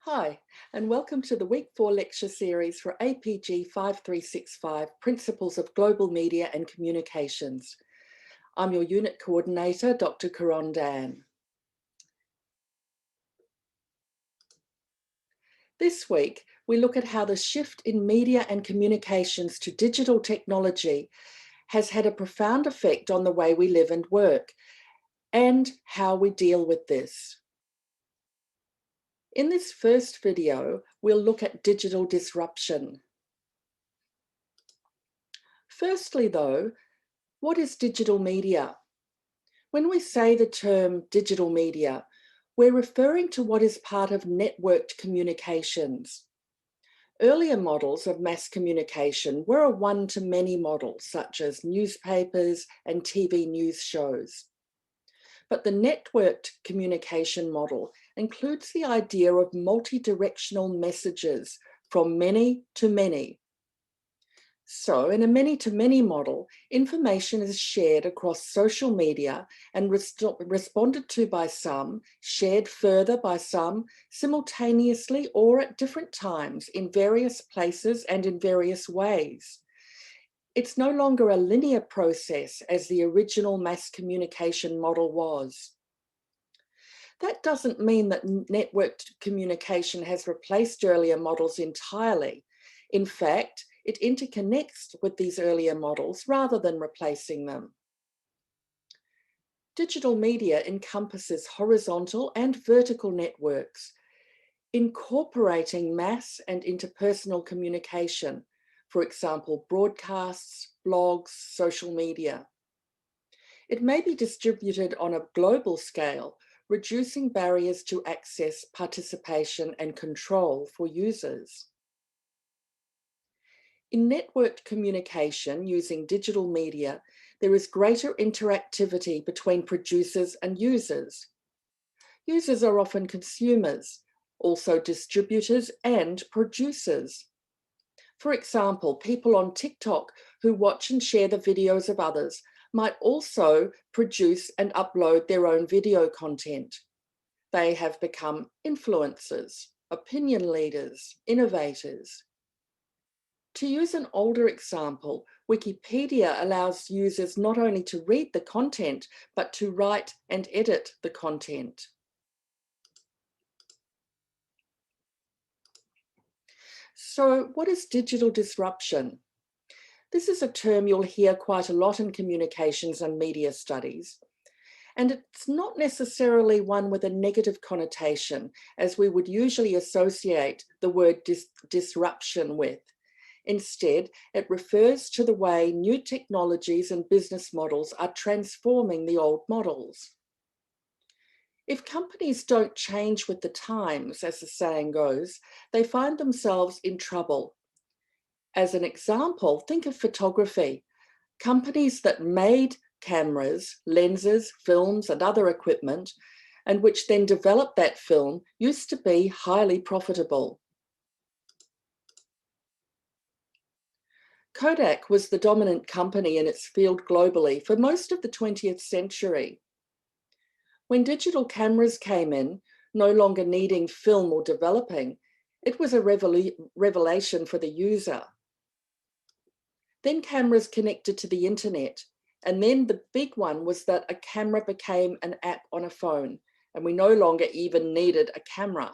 Hi, and welcome to the Week 4 lecture series for APG5365 Principles of Global Media and Communications. I'm your unit coordinator, Dr. Karon Dan. This week, we look at how the shift in media and communications to digital technology has had a profound effect on the way we live and work, and how we deal with this. In this first video, we'll look at digital disruption. Firstly, though, what is digital media? When we say the term digital media, we're referring to what is part of networked communications. Earlier models of mass communication were a one-to-many model, such as newspapers and TV news shows. But the networked communication model includes the idea of multi-directional messages from many to many. So in a many-to-many model, information is shared across social media and responded to by some, shared further by some, simultaneously or at different times in various places and in various ways. It's no longer a linear process as the original mass communication model was. That doesn't mean that networked communication has replaced earlier models entirely. In fact, it interconnects with these earlier models rather than replacing them. Digital media encompasses horizontal and vertical networks, incorporating mass and interpersonal communication, for example, broadcasts, blogs, social media. It may be distributed on a global scale, reducing barriers to access, participation, and control for users. In networked communication using digital media, there is greater interactivity between producers and users. Users are often consumers, also distributors and producers. For example, people on TikTok who watch and share the videos of others might also produce and upload their own video content. They have become influencers, opinion leaders, innovators. To use an older example, Wikipedia allows users not only to read the content, but to write and edit the content. So, what is digital disruption? This is a term you'll hear quite a lot in communications and media studies. And it's not necessarily one with a negative connotation, as we would usually associate the word disruption with. Instead, it refers to the way new technologies and business models are transforming the old models. If companies don't change with the times, as the saying goes, they find themselves in trouble. As an example, think of photography. Companies that made cameras, lenses, films, and other equipment, and which then developed that film, used to be highly profitable. Kodak was the dominant company in its field globally for most of the 20th century. When digital cameras came in, no longer needing film or developing, it was a revelation for the user. Then cameras connected to the internet, and then the big one was that a camera became an app on a phone, and we no longer even needed a camera.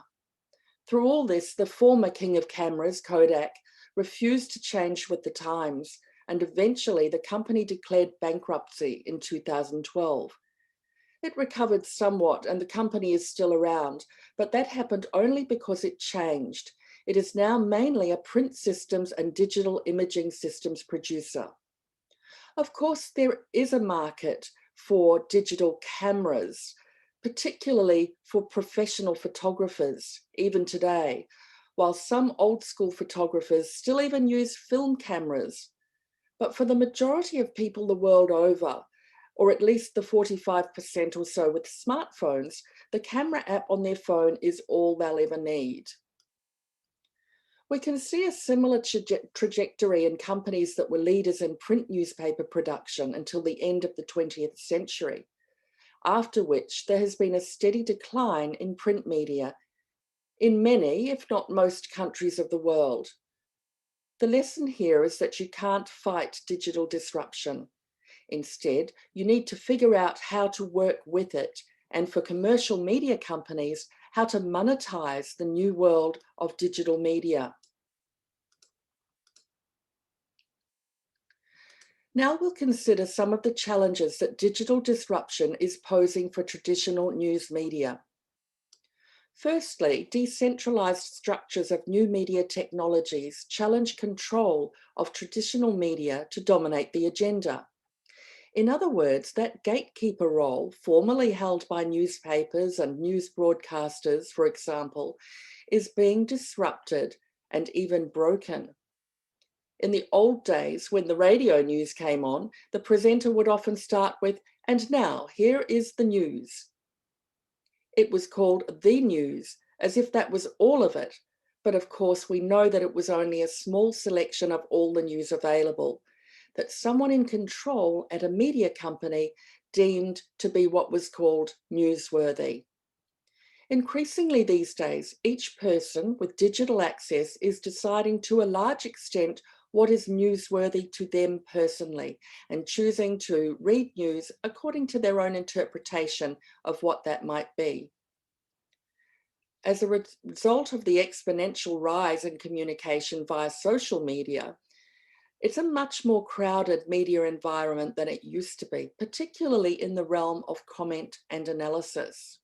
Through all this, the former king of cameras, Kodak, refused to change with the times, and eventually the company declared bankruptcy in 2012. It recovered somewhat and the company is still around, but that happened only because it changed. It is now mainly a print systems and digital imaging systems producer. Of course, there is a market for digital cameras, particularly for professional photographers, even today, while some old school photographers still even use film cameras. But for the majority of people the world over, or at least the 45% or so with smartphones, the camera app on their phone is all they'll ever need. We can see a similar trajectory in companies that were leaders in print newspaper production until the end of the 20th century, after which there has been a steady decline in print media, in many, if not most, countries of the world. The lesson here is that you can't fight digital disruption. Instead, you need to figure out how to work with it, and for commercial media companies, how to monetize the new world of digital media. Now we'll consider some of the challenges that digital disruption is posing for traditional news media. Firstly, decentralized structures of new media technologies challenge control of traditional media to dominate the agenda. In other words, that gatekeeper role, formerly held by newspapers and news broadcasters, for example, is being disrupted and even broken. In the old days, when the radio news came on, the presenter would often start with, "And now, here is the news." It was called the news, as if that was all of it. But of course, we know that it was only a small selection of all the news available, that someone in control at a media company deemed to be what was called newsworthy. Increasingly these days, each person with digital access is deciding to a large extent what is newsworthy to them personally, and choosing to read news according to their own interpretation of what that might be. As a result of the exponential rise in communication via social media, it's a much more crowded media environment than it used to be, particularly in the realm of comment and analysis.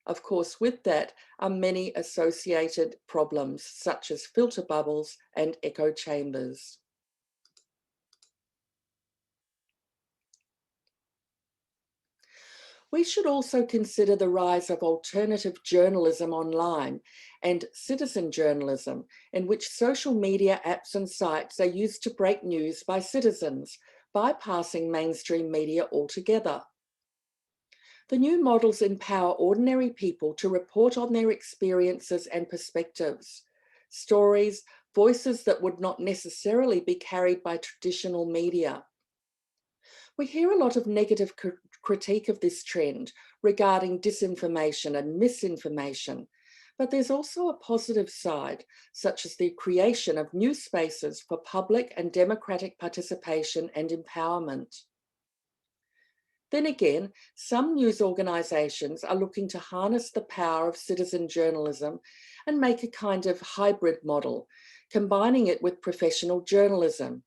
Of course, with that are many associated problems, such as filter bubbles and echo chambers. We should also consider the rise of alternative journalism online and citizen journalism, in which social media apps and sites are used to break news by citizens, bypassing mainstream media altogether. The new models empower ordinary people to report on their experiences and perspectives, stories, voices that would not necessarily be carried by traditional media. We hear a lot of negative critique of this trend regarding disinformation and misinformation, but there's also a positive side, such as the creation of new spaces for public and democratic participation and empowerment. Then again, some news organisations are looking to harness the power of citizen journalism and make a kind of hybrid model, combining it with professional journalism.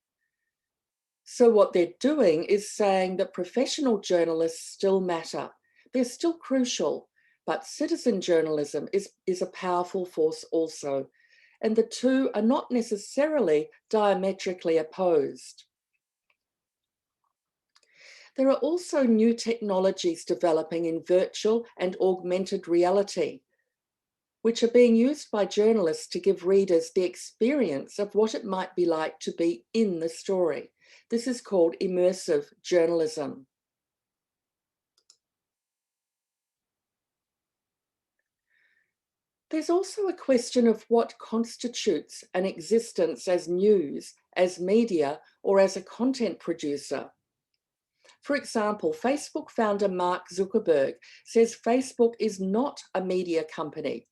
So what they're doing is saying that professional journalists still matter. They're still crucial, but citizen journalism is a powerful force also, and the two are not necessarily diametrically opposed. There are also new technologies developing in virtual and augmented reality, which are being used by journalists to give readers the experience of what it might be like to be in the story. This is called immersive journalism. There's also a question of what constitutes an existence as news, as media, or as a content producer. For example, Facebook founder Mark Zuckerberg says Facebook is not a media company,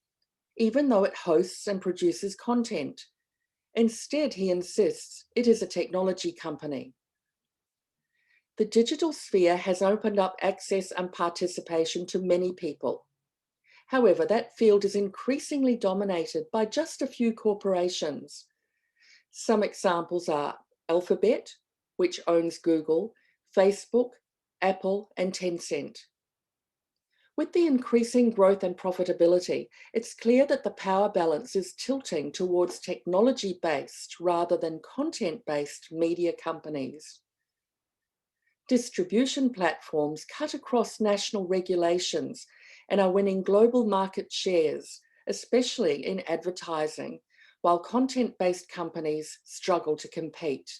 even though it hosts and produces content. Instead, he insists it is a technology company. The digital sphere has opened up access and participation to many people. However, that field is increasingly dominated by just a few corporations. Some examples are Alphabet, which owns Google, Facebook, Apple, and Tencent. With the increasing growth and profitability, it's clear that the power balance is tilting towards technology-based rather than content-based media companies. Distribution platforms cut across national regulations and are winning global market shares, especially in advertising, while content-based companies struggle to compete.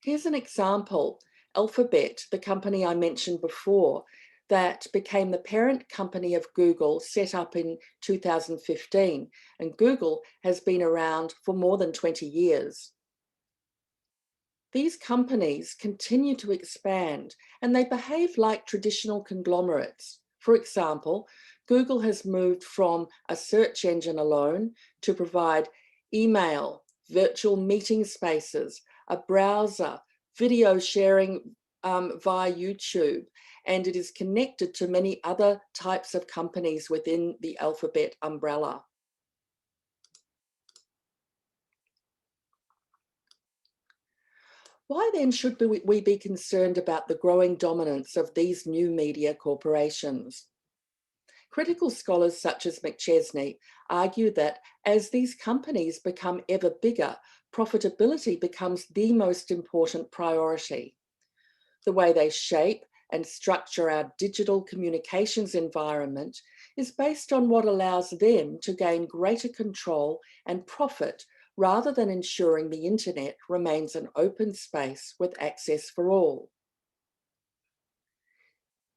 Here's an example. Alphabet, the company I mentioned before, that became the parent company of Google, set up in 2015, and Google has been around for more than 20 years. These companies continue to expand and they behave like traditional conglomerates. For example, Google has moved from a search engine alone to provide email, virtual meeting spaces, a browser, video sharing via YouTube, and it is connected to many other types of companies within the Alphabet umbrella. Why then should we be concerned about the growing dominance of these new media corporations? Critical scholars such as McChesney argue that as these companies become ever bigger, profitability becomes the most important priority. The way they shape and structure our digital communications environment is based on what allows them to gain greater control and profit rather than ensuring the internet remains an open space with access for all.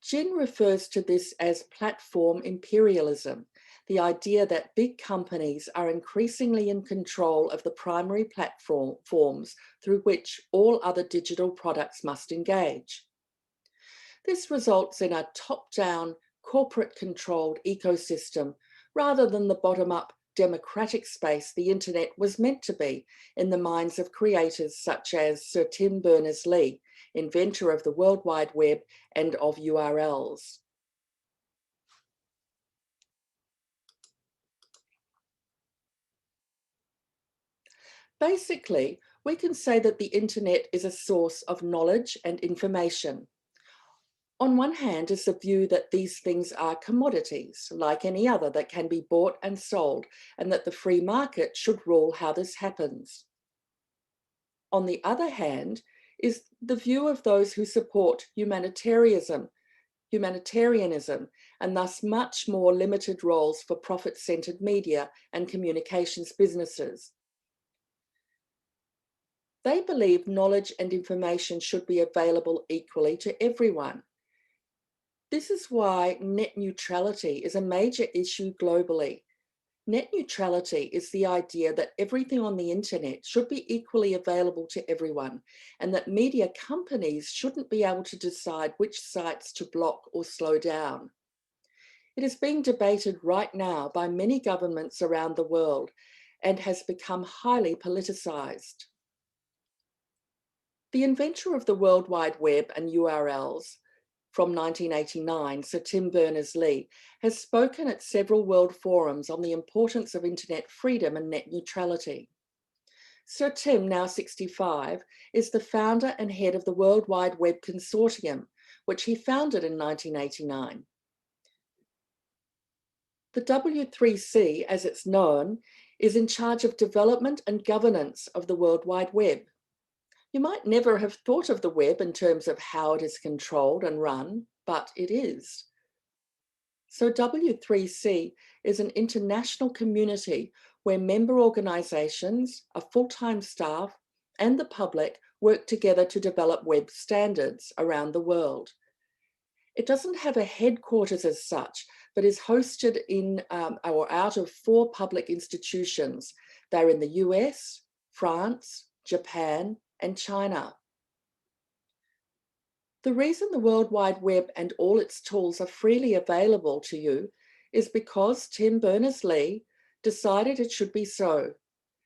Jen refers to this as platform imperialism, the idea that big companies are increasingly in control of the primary platforms through which all other digital products must engage. This results in a top-down, corporate-controlled ecosystem rather than the bottom-up democratic space the internet was meant to be in the minds of creators such as Sir Tim Berners-Lee, inventor of the World Wide Web and of URLs. Basically, we can say that the internet is a source of knowledge and information. On one hand is the view that these things are commodities, like any other that can be bought and sold, and that the free market should rule how this happens. On the other hand is the view of those who support humanitarianism, and thus much more limited roles for profit-centered media and communications businesses. They believe knowledge and information should be available equally to everyone. This is why net neutrality is a major issue globally. Net neutrality is the idea that everything on the internet should be equally available to everyone, and that media companies shouldn't be able to decide which sites to block or slow down. It is being debated right now by many governments around the world and has become highly politicized. The inventor of the World Wide Web and URLs, from 1989, Sir Tim Berners-Lee, has spoken at several world forums on the importance of internet freedom and net neutrality. Sir Tim, now 65, is the founder and head of the World Wide Web Consortium, which he founded in 1989. The W3C, as it's known, is in charge of development and governance of the World Wide Web. You might never have thought of the web in terms of how it is controlled and run, but it is. So W3C is an international community where member organisations, a full-time staff, and the public work together to develop web standards around the world. It doesn't have a headquarters as such, but is hosted in or out of 4 public institutions. They're in the US, France, Japan, and China. The reason the World Wide Web and all its tools are freely available to you is because Tim Berners-Lee decided it should be so.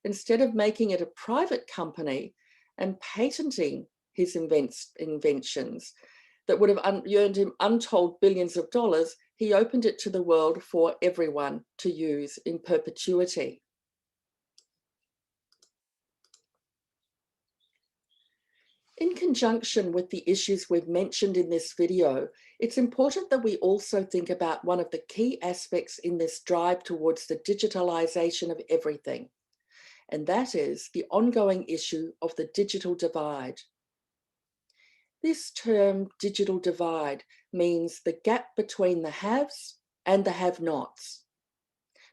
Instead of making it a private company and patenting his inventions that would have earned him untold billions of dollars, he opened it to the world for everyone to use in perpetuity. In conjunction with the issues we've mentioned in this video, it's important that we also think about one of the key aspects in this drive towards the digitalization of everything, and that is the ongoing issue of the digital divide. This term, digital divide, means the gap between the haves and the have-nots.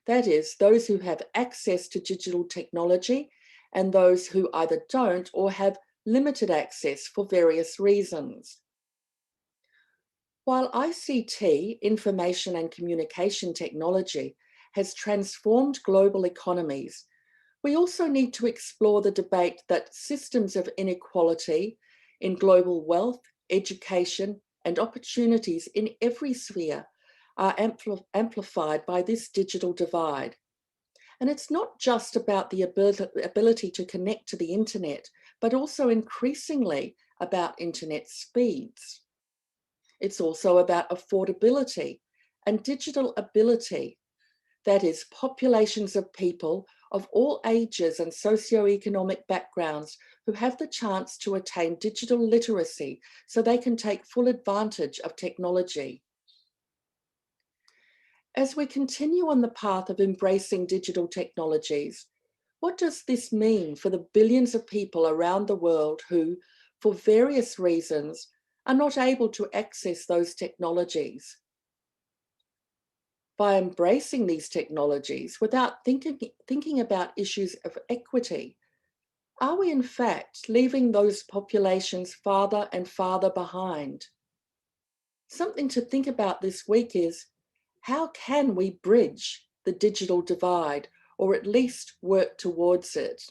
That is, those who have access to digital technology and those who either don't or have limited access for various reasons. While ICT, information and communication technology, has transformed global economies, We also need to explore the debate that systems of inequality in global wealth, education, and opportunities in every sphere are amplified by this digital divide. And it's not just about the ability to connect to the internet, but also increasingly about internet speeds. It's also about affordability and digital ability. That is, populations of people of all ages and socioeconomic backgrounds who have the chance to attain digital literacy so they can take full advantage of technology. As we continue on the path of embracing digital technologies, what does this mean for the billions of people around the world who, for various reasons, are not able to access those technologies? By embracing these technologies without thinking about issues of equity, are we in fact leaving those populations farther and farther behind? Something to think about this week is, how can we bridge the digital divide, or at least work towards it?